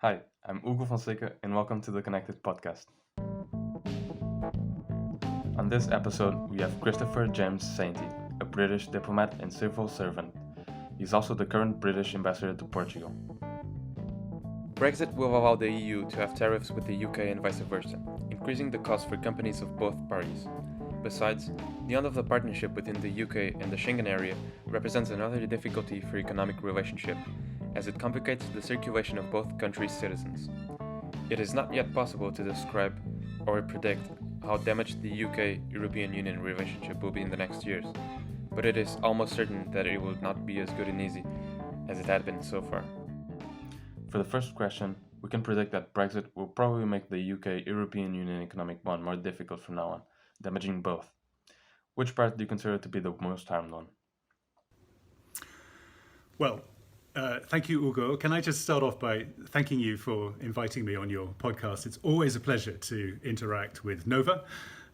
Hi, I'm Hugo Fonseca and welcome to the Connected Podcast. On this episode, we have Christopher James Sainty, a British diplomat and civil servant. He's also the current British ambassador to Portugal. Brexit will allow the EU to have tariffs with the UK and vice versa, increasing the cost for companies of both parties. Besides, the end of the partnership within the UK and the Schengen area represents another difficulty for economic relationship, as it complicates the circulation of both countries' citizens. It is not yet possible to describe or predict how damaged the UK-European Union relationship will be in the next years, but it is almost certain that it will not be as good and easy as it had been so far. For the first question, we can predict that Brexit will probably make the UK-European Union economic bond more difficult from now on, damaging both. Which part do you consider to be the most harmed one? Well, thank you, Ugo. Can I just start off by thanking you for inviting me on your podcast? It's always a pleasure to interact with Nova.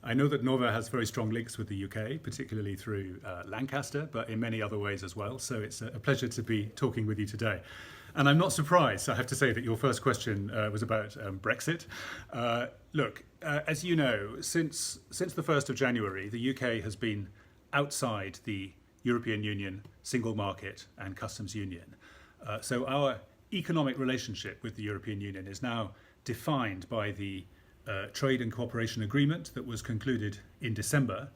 I know that Nova has very strong links with the UK, particularly through Lancaster, but in many other ways as well. So it's a pleasure to be talking with you today. And I'm not surprised, I have to say, that your first question was about Brexit. As you know, since the 1st of January, the UK has been outside the European Union single market and customs union. So our economic relationship with the European Union is now defined by the Trade and Cooperation Agreement that was concluded in December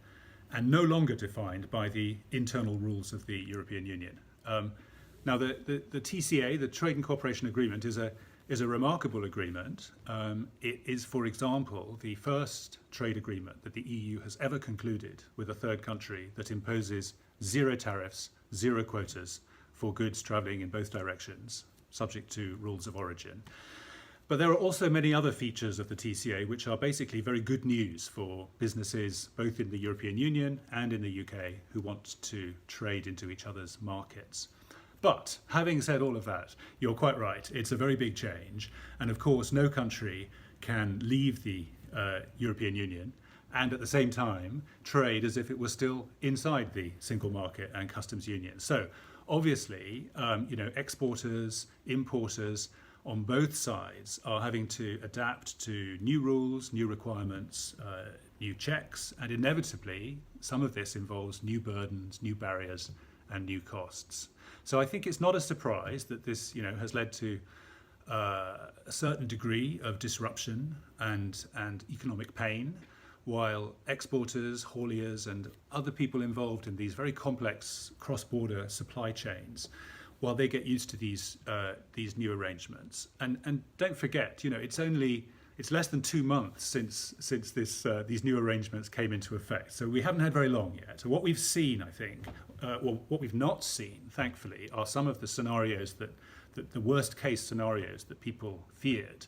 and no longer defined by the internal rules of the European Union. Now, the TCA, the Trade and Cooperation Agreement, is a remarkable agreement. It is, for example, the first trade agreement that the EU has ever concluded with a third country that imposes zero tariffs, zero quotas for goods travelling in both directions, subject to rules of origin. But there are also many other features of the TCA which are basically very good news for businesses both in the European Union and in the UK who want to trade into each other's markets. But having said all of that, you're quite right, it's a very big change. And of course, no country can leave the European Union and at the same time trade as if it was still inside the single market and customs union. So obviously, exporters, importers on both sides are having to adapt to new rules, new requirements, new checks, and inevitably some of this involves new burdens, new barriers, and new costs. So I think it's not a surprise that this, has led to a certain degree of disruption and economic pain, while exporters, hauliers, and other people involved in these very complex cross-border supply chains, while they get used to these new arrangements. And don't forget, it's less than 2 months since these new arrangements came into effect. So we haven't had very long yet. So what we've seen, I think, what we've not seen, thankfully, are some of the scenarios that the worst case scenarios that people feared.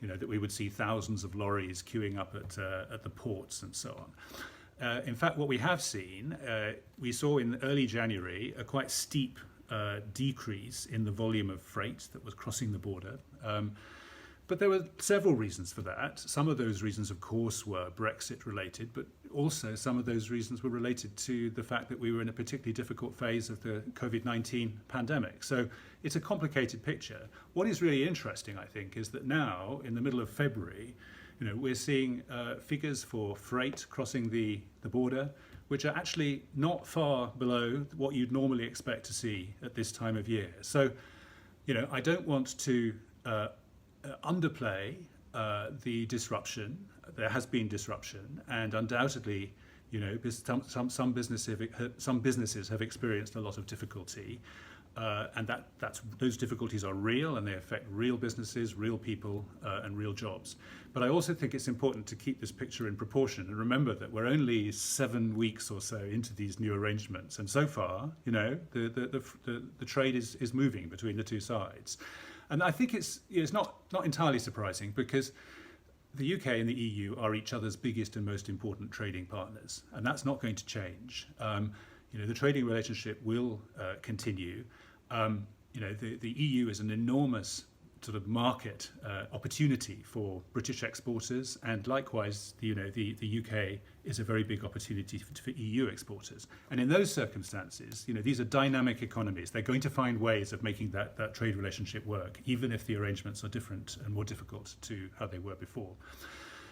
That we would see thousands of lorries queuing up at the ports and so on. In fact, what we have seen, we saw in early January a quite steep decrease in the volume of freight that was crossing the border. But there were several reasons for that. Some of those reasons, of course, were Brexit related, but also some of those reasons were related to the fact that we were in a particularly difficult phase of the COVID-19 pandemic. So it's a complicated picture. What is really interesting, I think, is that now, in the middle of February, we're seeing figures for freight crossing the border, which are actually not far below what you'd normally expect to see at this time of year. So, I don't want to underplay the disruption. There has been disruption, and undoubtedly, some businesses have experienced a lot of difficulty, and those difficulties are real, and they affect real businesses, real people, and real jobs. But I also think it's important to keep this picture in proportion and remember that we're only 7 weeks or so into these new arrangements, and so far, the trade is moving between the two sides. And I think it's not entirely surprising because the UK and the EU are each other's biggest and most important trading partners, and that's not going to change. The trading relationship will continue. The EU is an enormous sort of market opportunity for British exporters, and likewise, the UK is a very big opportunity for EU exporters. And in those circumstances, these are dynamic economies. They're going to find ways of making that trade relationship work, even if the arrangements are different and more difficult to how they were before.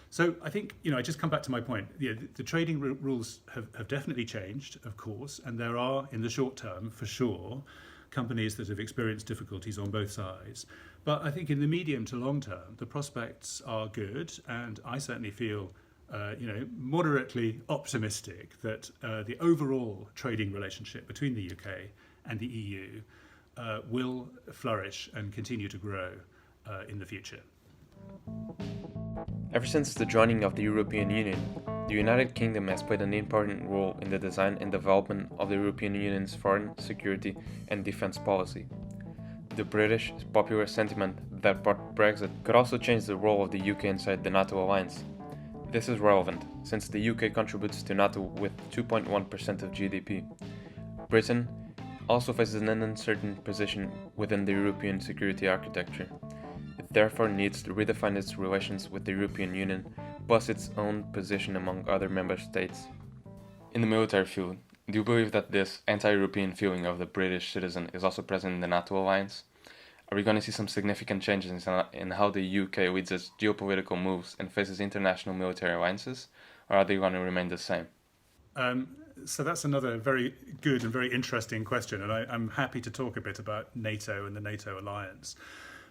So I think, I just come back to my point. The trading rules have definitely changed, of course, and there are, in the short term, for sure, companies that have experienced difficulties on both sides. But I think in the medium to long term, the prospects are good, and I certainly feel, moderately optimistic that the overall trading relationship between the UK and the EU will flourish and continue to grow in the future. Ever since the joining of the European Union, the United Kingdom has played an important role in the design and development of the European Union's foreign, security and defence policy. The British popular sentiment that Brexit could also change the role of the UK inside the NATO alliance. This is relevant, since the UK contributes to NATO with 2.1% of GDP. Britain also faces an uncertain position within the European security architecture. It therefore needs to redefine its relations with the European Union, plus its own position among other member states. In the military field, do you believe that this anti-European feeling of the British citizen is also present in the NATO alliance? Are we going to see some significant changes in how the UK leads its geopolitical moves and faces international military alliances, or are they going to remain the same? So that's another very good and very interesting question, and I'm happy to talk a bit about NATO and the NATO alliance.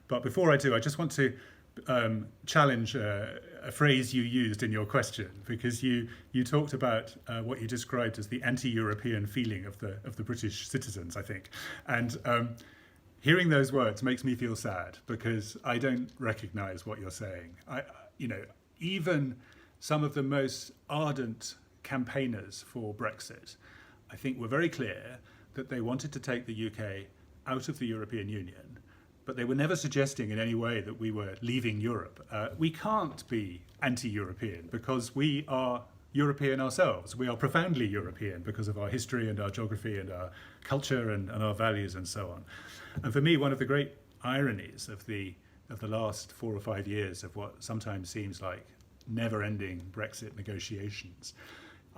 But before I do, I just want to challenge a phrase you used in your question, because you talked about what you described as the anti-European feeling of the British citizens, I think. And hearing those words makes me feel sad, because I don't recognise what you're saying. Even some of the most ardent campaigners for Brexit, I think, were very clear that they wanted to take the UK out of the European Union, but they were never suggesting in any way that we were leaving Europe. We can't be anti-European because we are European ourselves. We are profoundly European because of our history and our geography and our culture and our values and so on. And for me, one of the great ironies of the last 4 or 5 years of what sometimes seems like never-ending Brexit negotiations,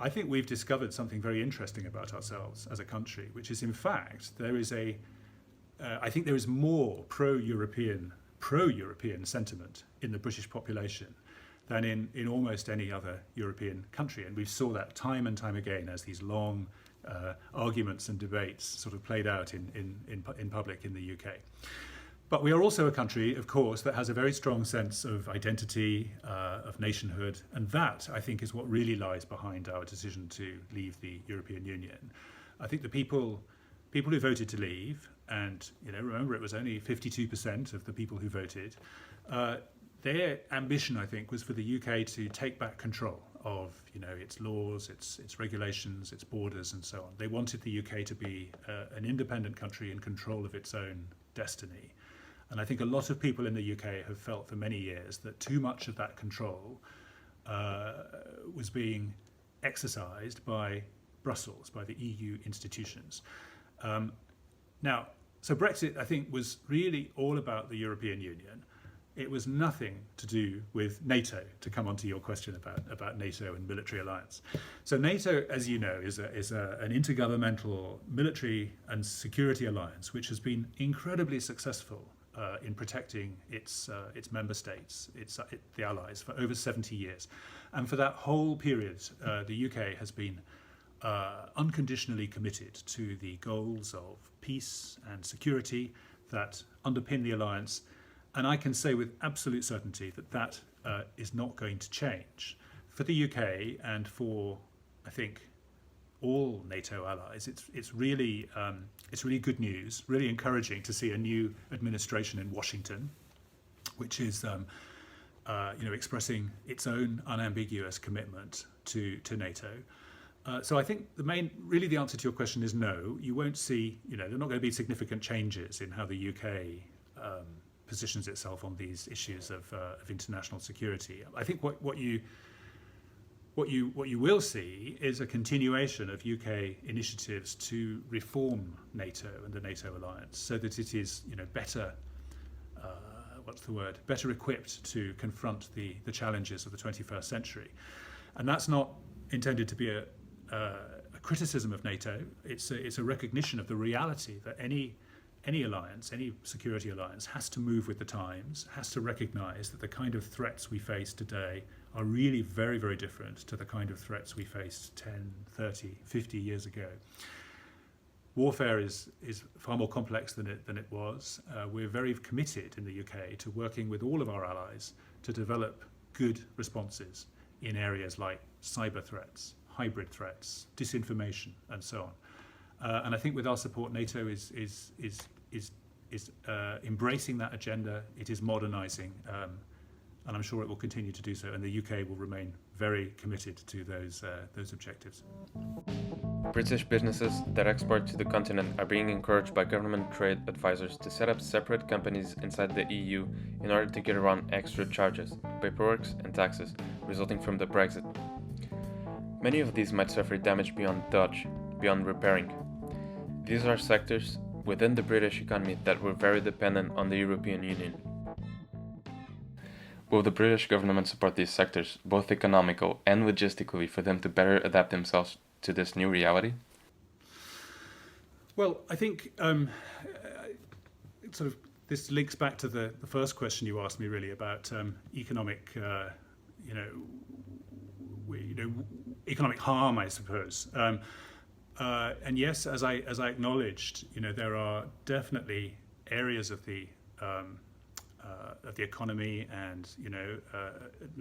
I think we've discovered something very interesting about ourselves as a country, which is, in fact, I think there is more pro-European sentiment in the British population than in almost any other European country. And we saw that time and time again as these long arguments and debates sort of played out in public in the UK. But we are also a country, of course, that has a very strong sense of identity, of nationhood, and that, I think, is what really lies behind our decision to leave the European Union. I think the people who voted to leave, and remember it was only 52% of the people who voted, their ambition, I think, was for the UK to take back control of its laws, its regulations, its borders and so on. They wanted the UK to be an independent country in control of its own destiny. And I think a lot of people in the UK have felt for many years that too much of that control was being exercised by Brussels, by the EU institutions. So Brexit, I think, was really all about the European Union. It was nothing to do with NATO, to come on to your question about NATO and military alliance. So NATO, as you know, is an intergovernmental military and security alliance which has been incredibly successful in protecting its member states, the allies, for over 70 years. And for that whole period, the UK has been unconditionally committed to the goals of peace and security that underpin the alliance. And I can say with absolute certainty that is not going to change. For the UK and for, I think, all NATO allies, it's really good news, really encouraging to see a new administration in Washington, which is expressing its own unambiguous commitment to NATO. So I think the answer to your question is no. You won't see, there are not going to be significant changes in how the UK positions itself on these issues of international security. I think what you will see is a continuation of UK initiatives to reform NATO and the NATO alliance, so that it is better better equipped to confront the challenges of the 21st century. And that's not intended to be a criticism of NATO. It's a recognition of the reality that any alliance, any security alliance, has to move with the times, has to recognize that the kind of threats we face today are really very, very different to the kind of threats we faced 10, 30, 50 years ago. Warfare is far more complex than it was. We're very committed in the UK to working with all of our allies to develop good responses in areas like cyber threats, hybrid threats, disinformation, and so on. And I think with our support, NATO is embracing that agenda. It is modernising, and I'm sure it will continue to do so. And the UK will remain very committed to those objectives. British businesses that export to the continent are being encouraged by government trade advisors to set up separate companies inside the EU in order to get around extra charges, paperwork, and taxes resulting from the Brexit. Many of these might suffer damage beyond dodge, beyond repairing. These are sectors within the British economy that were very dependent on the European Union. Will the British government support these sectors, both economical and logistically, for them to better adapt themselves to this new reality? Well, I think this links back to the first question you asked me, really, about economic, economic harm, I suppose. And yes, as I acknowledged, there are definitely areas of the economy and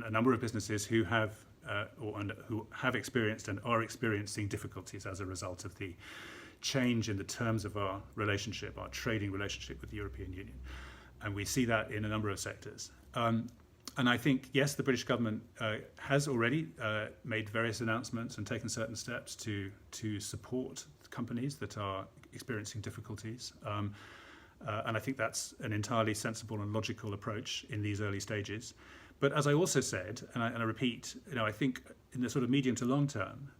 a number of businesses who have experienced and are experiencing difficulties as a result of the change in the terms of our relationship, our trading relationship with the European Union. And we see that in a number of sectors. And I think, yes, the British government has already made various announcements and taken certain steps to support companies that are experiencing difficulties. And I think that's an entirely sensible and logical approach in these early stages. But as I also said, and I repeat, I think in the sort of medium to long term,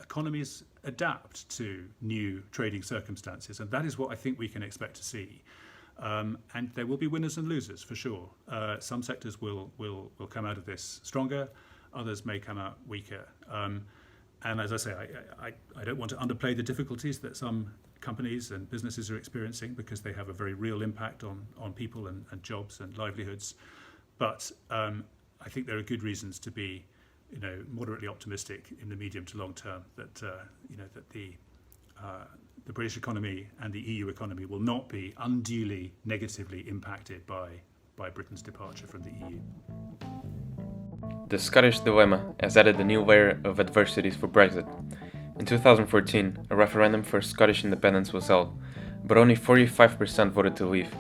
economies adapt to new trading circumstances, and that is what I think we can expect to see. And there will be winners and losers for sure. Some sectors will come out of this stronger, others may come out weaker. And as I say, I don't want to underplay the difficulties that some companies and businesses are experiencing, because they have a very real impact on people and jobs and livelihoods. But I think there are good reasons to be, moderately optimistic in the medium to long term that the British economy and the EU economy will not be unduly negatively impacted by Britain's departure from the EU. The Scottish dilemma has added a new layer of adversities for Brexit. In 2014, a referendum for Scottish independence was held, but only 45% voted to leave.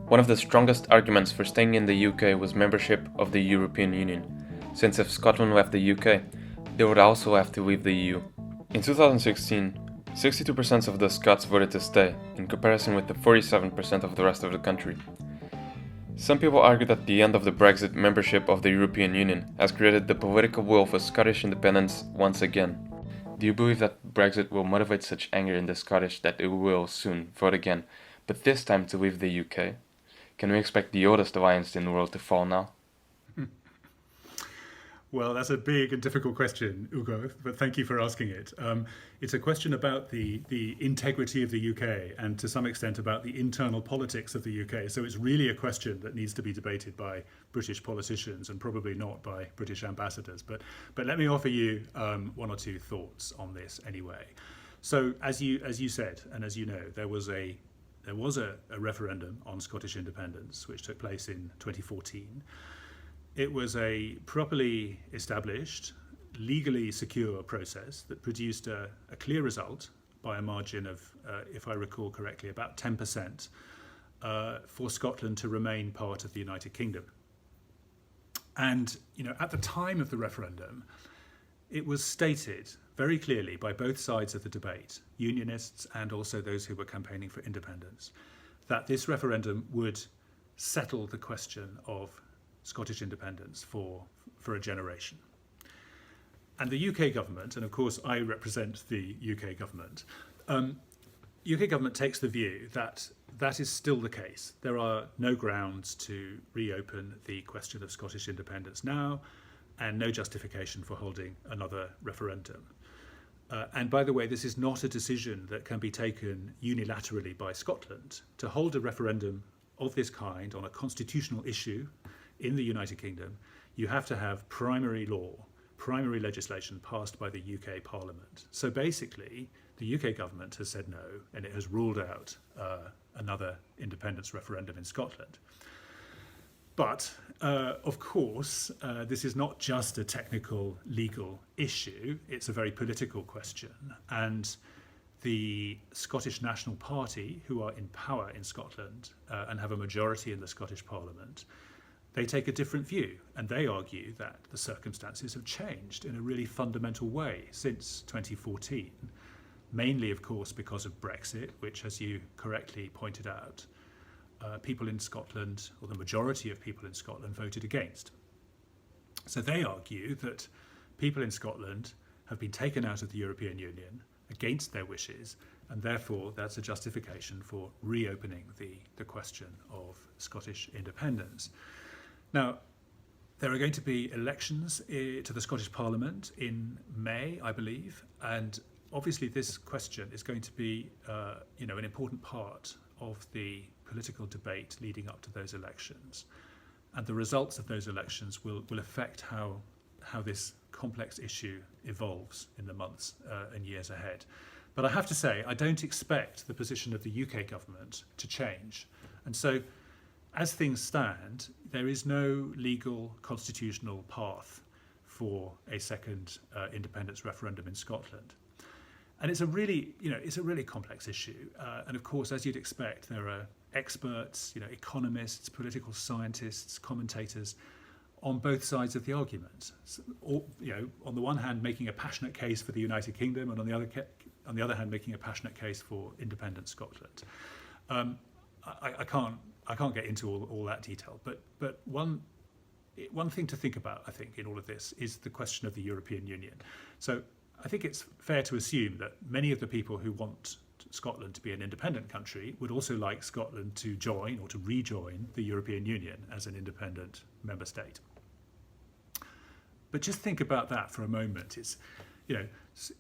One of the strongest arguments for staying in the UK was membership of the European Union, since if Scotland left the UK, they would also have to leave the EU. In 2016, 62% of the Scots voted to stay, in comparison with the 47% of the rest of the country. Some people argue that the end of the Brexit membership of the European Union has created the political will for Scottish independence once again. Do you believe that Brexit will motivate such anger in the Scottish that they will soon vote again, but this time to leave the UK? Can we expect the oldest alliance in the world to fall now? Well, that's a big and difficult question, Ugo, but thank you for asking it. It's a question about the integrity of the UK and to some extent about the internal politics of the UK. So it's really a question that needs to be debated by British politicians and probably not by British ambassadors. But let me offer you one or two thoughts on this anyway. So as you said, and as you know, there was a referendum on Scottish independence which took place in 2014. It was a properly established, legally secure process that produced a clear result by a margin of, if I recall correctly, about 10% for Scotland to remain part of the United Kingdom. And at the time of the referendum, it was stated very clearly by both sides of the debate, unionists and also those who were campaigning for independence, that this referendum would settle the question of Scottish independence for a generation. And the UK government, and of course I represent the UK government, UK government takes the view that that is still the case. There are no grounds to reopen the question of Scottish independence now, and no justification for holding another referendum. And by the way, this is not a decision that can be taken unilaterally by Scotland. To hold a referendum of this kind on a constitutional issue in the United Kingdom, you have to have primary law, primary legislation passed by the UK Parliament. So basically, the UK government has said no, and it has ruled out another independence referendum in Scotland. But, of course, this is not just a technical legal issue, it's a very political question. And the Scottish National Party, who are in power in Scotland and have a majority in the Scottish Parliament, they take a different view, and they argue that the circumstances have changed in a really fundamental way since 2014, mainly, of course, because of Brexit, which, as you correctly pointed out, people in Scotland, or the majority of people in Scotland, voted against. So they argue that people in Scotland have been taken out of the European Union against their wishes, and therefore that's a justification for reopening the question of Scottish independence. Now, there are going to be elections to the Scottish Parliament in May, I believe, and obviously this question is going to be an important part of the political debate leading up to those elections. And the results of those elections will affect how this complex issue evolves in the months and years ahead. But I have to say, I don't expect the position of the UK government to change. And so, as things stand, there is no legal constitutional path for a second independence referendum in Scotland. And it's a really complex issue. And of course, as you'd expect, there are experts, economists, political scientists, commentators on both sides of the argument. So, on the one hand, making a passionate case for the United Kingdom, and on the other hand, making a passionate case for independent Scotland. I can't get into all that detail, but one thing to think about, I think, in all of this is the question of the European Union. So I think it's fair to assume that many of the people who want Scotland to be an independent country would also like Scotland to join or to rejoin the European Union as an independent member state. But just think about that for a moment. It's,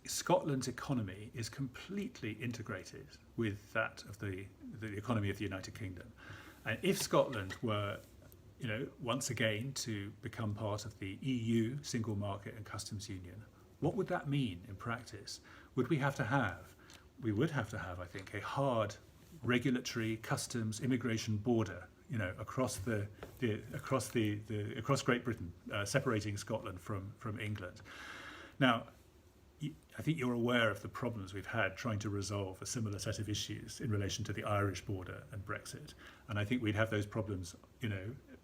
Scotland's economy is completely integrated with that of the economy of the United Kingdom. And if Scotland were, once again to become part of the EU single market and customs union, what would that mean in practice? We would have to have, I think, a hard regulatory customs immigration border, across across Great Britain, separating Scotland from England. Now, I think you're aware of the problems we've had trying to resolve a similar set of issues in relation to the Irish border and Brexit. And I think we'd have those problems,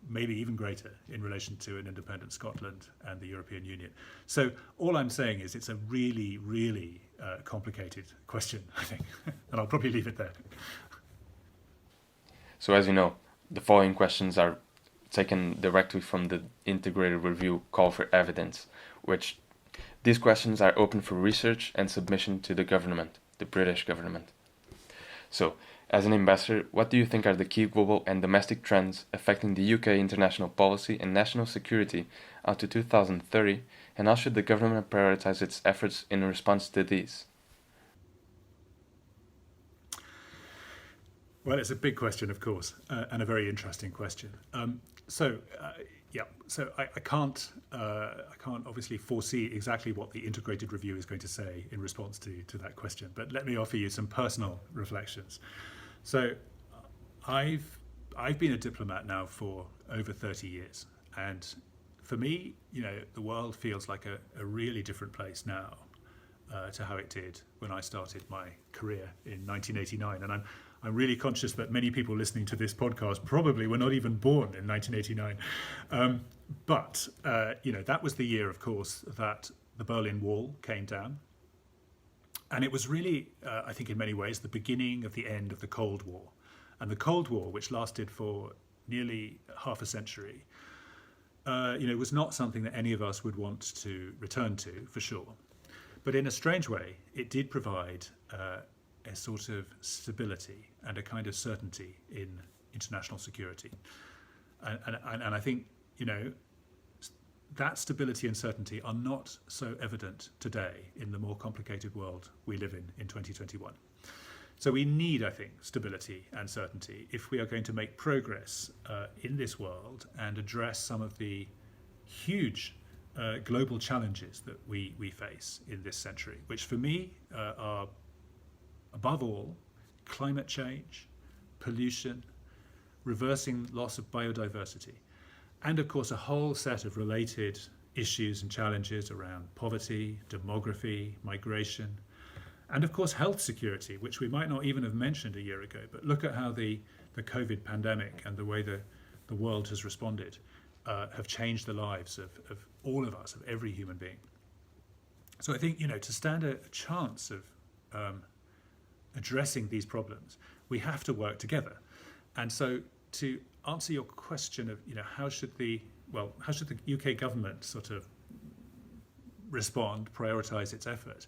maybe even greater in relation to an independent Scotland and the European Union. So all I'm saying is it's a really, really complicated question, I think. And I'll probably leave it there. So as you know, the following questions are taken directly from the integrated review Call for Evidence, which these questions are open for research and submission to the government, the British government. So, as an investor, what do you think are the key global and domestic trends affecting the UK international policy and national security out to 2030, and how should the government prioritize its efforts in response to these? Well, it's a big question, of course, and a very interesting question. So I can't obviously foresee exactly what the integrated review is going to say in response to that question, but let me offer you some personal reflections. So I've been a diplomat now for over 30 years, and for me, the world feels like a really different place now to how it did when I started my career in 1989, and I'm really conscious that many people listening to this podcast probably were not even born in 1989. But that was the year, of course, that the Berlin Wall came down. And it was really, I think in many ways, the beginning of the end of the Cold War. And the Cold War, which lasted for nearly half a century, was not something that any of us would want to return to, for sure. But in a strange way, it did provide a sort of stability and a kind of certainty in international security. And I think, that stability and certainty are not so evident today in the more complicated world we live in 2021. So we need, I think, stability and certainty if we are going to make progress in this world and address some of the huge global challenges that we face in this century, which for me are, above all, climate change, pollution, reversing loss of biodiversity, and of course a whole set of related issues and challenges around poverty, demography, migration, and of course health security, which we might not even have mentioned a year ago. But look at how the COVID pandemic and the way the world has responded have changed the lives of all of us, of every human being. So I think, to stand a chance of addressing these problems, we have to work together. And so to answer your question of, how should the UK government sort of respond, prioritize its effort,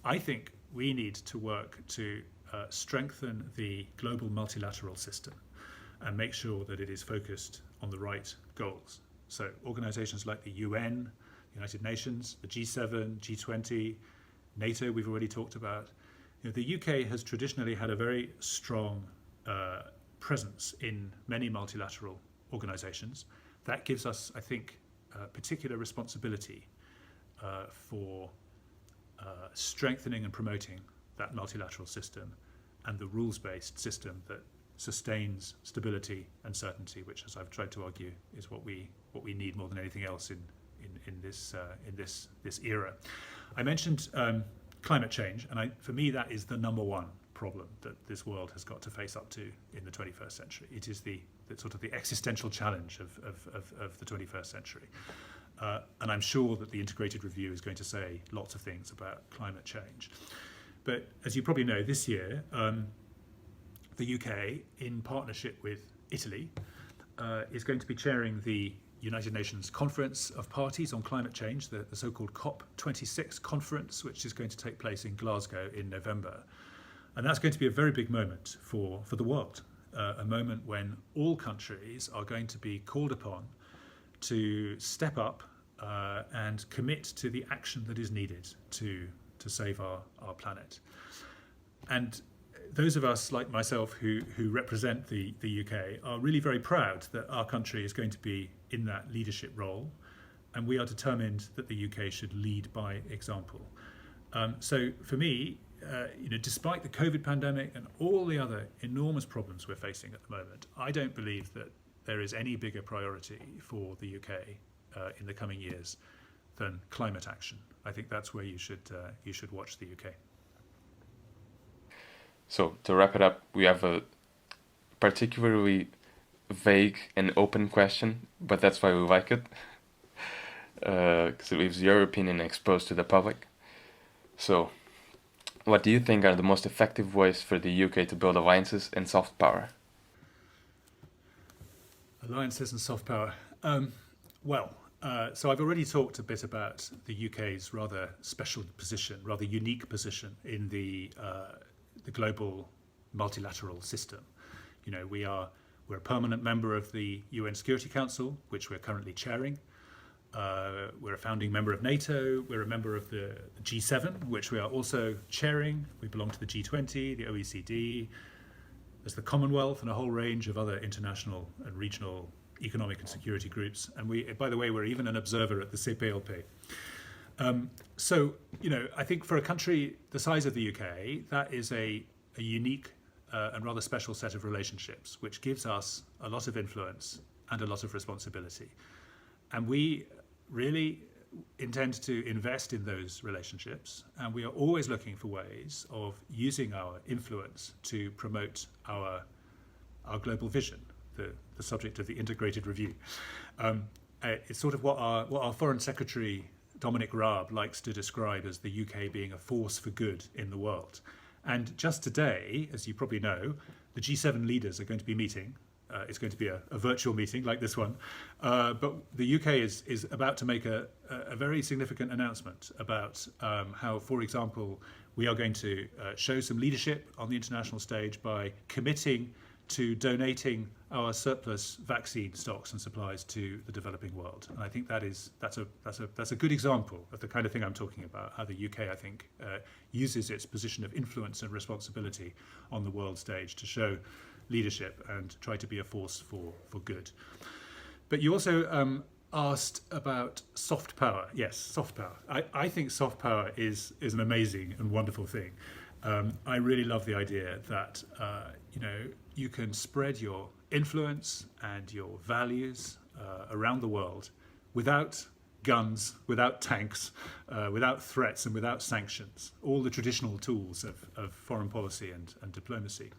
I think we need to work to strengthen the global multilateral system and make sure that it is focused on the right goals. So organizations like the UN, United Nations, the G7, G20, NATO we've already talked about. The UK has traditionally had a very strong presence in many multilateral organizations. That gives us, I think, particular responsibility for strengthening and promoting that multilateral system and the rules-based system that sustains stability and certainty, which, as I've tried to argue, is what we need more than anything else in this era. I mentioned climate change, and for me that is the number one problem that this world has got to face up to in the 21st century. It is the sort of the existential challenge of the 21st century. And I'm sure that the integrated review is going to say lots of things about climate change. But as you probably know, this year, the UK, in partnership with Italy, is going to be chairing the United Nations Conference of Parties on Climate Change, the so-called COP26 conference, which is going to take place in Glasgow in November. And that's going to be a very big moment for the world, a moment when all countries are going to be called upon to step up and commit to the action that is needed to save our planet. And those of us like myself who represent the UK are really very proud that our country is going to be in that leadership role, and we are determined that the UK should lead by example. So for me, despite the COVID pandemic and all the other enormous problems we're facing at the moment, I don't believe that there is any bigger priority for the UK in the coming years than climate action. I think that's where you should watch the UK. So to wrap it up, we have a particularly vague and open question, but that's why we like it, because it leaves your opinion exposed to the public. So, what do you think are the most effective ways for the UK to build alliances and soft power? Alliances and soft power. So I've already talked a bit about the UK's rather special position, rather unique position in the global multilateral system. We're a permanent member of the UN Security Council, which we're currently chairing. We're a founding member of NATO. We're a member of the G7, which we are also chairing. We belong to the G20, the OECD, there's the Commonwealth, and a whole range of other international and regional economic and security groups. And by the way, we're even an observer at the CPLP. I think for a country the size of the UK, that is a unique and rather special set of relationships, which gives us a lot of influence and a lot of responsibility. And we really intend to invest in those relationships, and we are always looking for ways of using our influence to promote our global vision, the subject of the integrated review. It's sort of what our Foreign Secretary Dominic Raab likes to describe as the UK being a force for good in the world. And just today, as you probably know, the G7 leaders are going to be meeting it's going to be a virtual meeting like this one. But the UK is about to make a very significant announcement about how, for example, we are going to show some leadership on the international stage by committing to donating our surplus vaccine stocks and supplies to the developing world. And I think that's a good example of the kind of thing I'm talking about, how the UK, I think, uses its position of influence and responsibility on the world stage to show leadership and try to be a force for good. But you also asked about soft power. Yes, soft power. I think soft power is an amazing and wonderful thing. I really love the idea that you can spread your influence and your values around the world without guns, without tanks, without threats and without sanctions, all the traditional tools of foreign policy and diplomacy.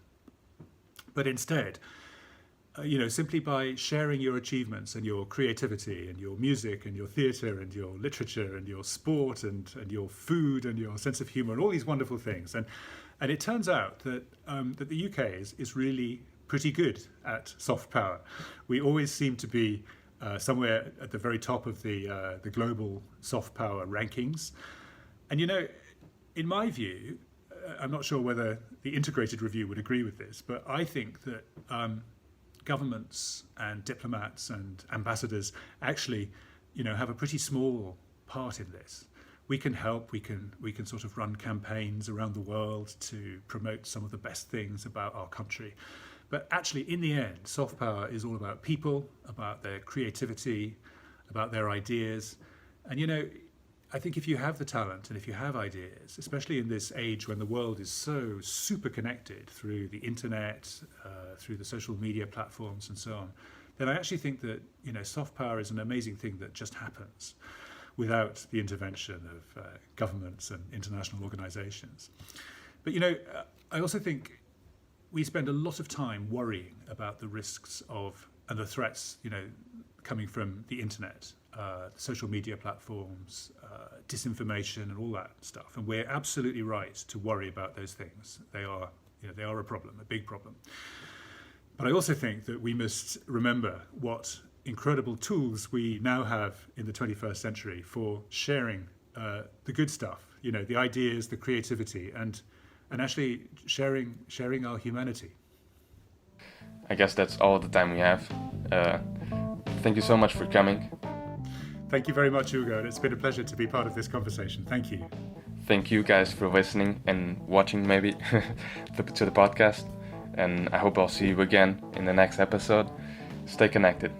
But instead, simply by sharing your achievements and your creativity and your music and your theatre and your literature and your sport and your food and your sense of humour and all these wonderful things. And it turns out that the UK is really pretty good at soft power. We always seem to be somewhere at the very top of the global soft power rankings. And in my view, I'm not sure whether the integrated review would agree with this, but I think that governments and diplomats and ambassadors actually, have a pretty small part in this. We can help. We can sort of run campaigns around the world to promote some of the best things about our country. But actually, in the end, soft power is all about people, about their creativity, about their ideas. And I think if you have the talent and if you have ideas, especially in this age when the world is so super connected through the internet, through the social media platforms and so on, then I actually think that soft power is an amazing thing that just happens without the intervention of governments and international organizations. But I also think we spend a lot of time worrying about the risks and the threats coming from the internet, social media platforms, disinformation and all that stuff. And we're absolutely right to worry about those things. They are a problem, a big problem. But I also think that we must remember what incredible tools we now have in the 21st century for sharing the good stuff, the ideas, the creativity, and actually sharing our humanity. I guess that's all the time we have. Thank you so much for coming. Thank you very much, Hugo. It's been a pleasure to be part of this conversation. Thank you. Thank you guys for listening and watching maybe to the podcast. And I hope I'll see you again in the next episode. Stay connected.